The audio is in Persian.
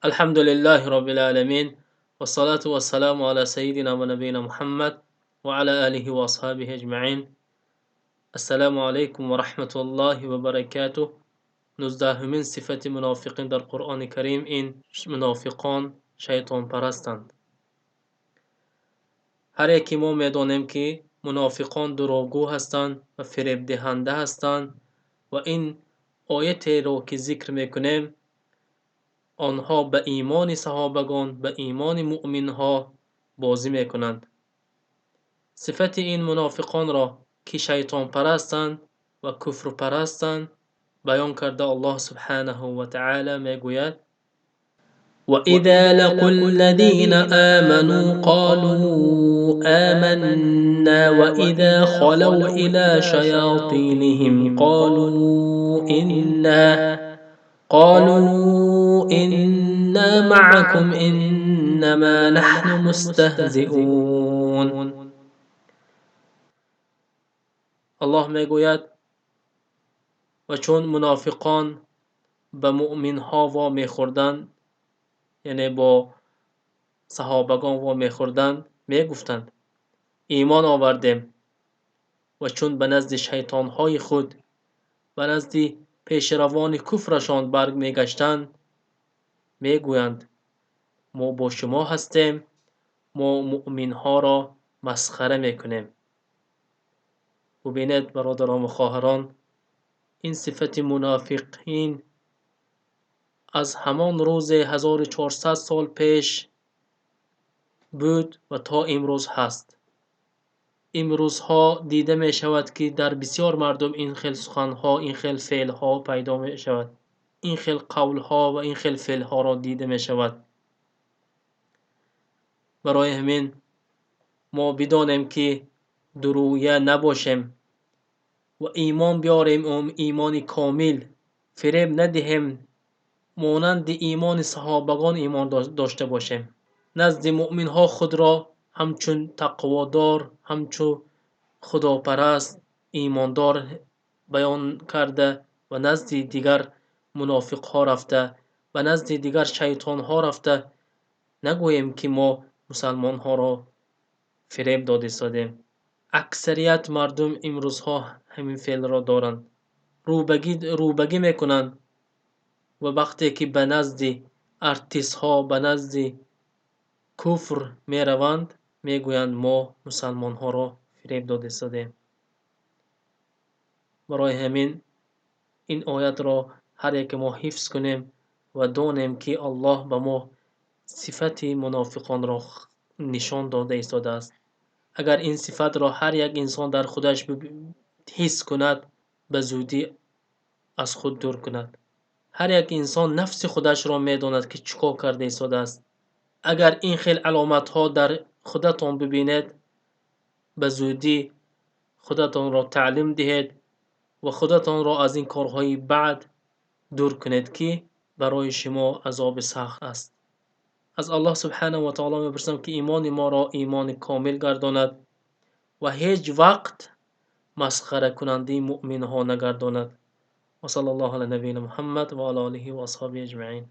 الحمد لله رب العالمين والصلاة والسلام على سيدنا ونبينا محمد وعلى آله وأصحابه أجمعين. السلام عليكم ورحمة الله وبركاته. 19 صفت منافقین در قرآن کریم این منافقان شیطان پرستند. هر یکی ما میدانیم که منافقان دروغگو هستند و فریب دهنده هستند و این آیتی رو که ذکر میکنیم آنها به ایمان صحابگان به ایمان مؤمنها بازی میکنند. صفت این منافقان را که شیطان پرستند و کفر پرستند بیان کرده الله سبحانه و تعالی میگوید وَإِذَا لَقُوا الَّذِينَ آمَنُوا قَالُوا آمَنَّا وَإِذَا خَلَوْا إِلَى شَيَاطِينِهِمْ قالوا إنا معكم إنما نحن مستهزئون. الله میگوید و چون منافقان به مؤمنها وا میخوردند، یعنی با صحابگان وا میخوردند، میگفتند ایمان آوردیم، و چون به نزد شیطانهای خود به نزد پیشروان کفرشان برگ میگشتند میگویند ما با شما هستیم، ما مؤمنها را مسخره میکنیم. ببینید برادران و خواهران، این صفت منافقین از همان روز 1400 سال پیش بود و تا امروز هست. امروزها دیده می شود که در بسیار مردم این خیل سخنها، این خیل فعلها پیدا می شود. این خیل قولها و این خیل فعلها را دیده می شود. برای همین ما بدانیم که درویه نباشیم و ایمان بیاریم، ایمان کامل، فریب ندهیم، مانند ایمان صحابگان ایمان داشته باشیم. نزد مؤمنها خود را همچون تقوادار، همچون خداپرست، ایماندار بیان کرده و نزد دیگر منافقها رفته و نزد دیگر شیطانها رفته نگوییم که ما مسلمانها را فریب داده ایستادیم. اکثریت مردم امروزها همین فعل را دارند. روبگی میکنند و وقتی که به نزد ارتیست ها، به نزد کفر میروند میگویند ما مسلمان ها را فریب داده ایستادیم. برای همین این آیت را هر یک ما حفظ کنیم و دانیم که الله به ما صفت منافقان را نشان داده ایستاده است. اگر این صفت را هر یک انسان در خودش حس کند به زودی از خود دور کند. هر یک انسان نفس خودش را میداند که چیکار کرده ایستاده است. اگر این خیل علامت ها در خودتان ببینید به زودی خودتان را تعلیم دهید و خودتان را از این کارهای بعد دور کنید که برای شما عذاب سخت است. از الله سبحانه و تعالی میپرسم که ایمان ما را ایمان کامل گرداند و هیچ وقت مسخره کننده مؤمن ها نگرداند. و صلی الله علی نبینا محمد و علی آله و اصحابه اجمعین.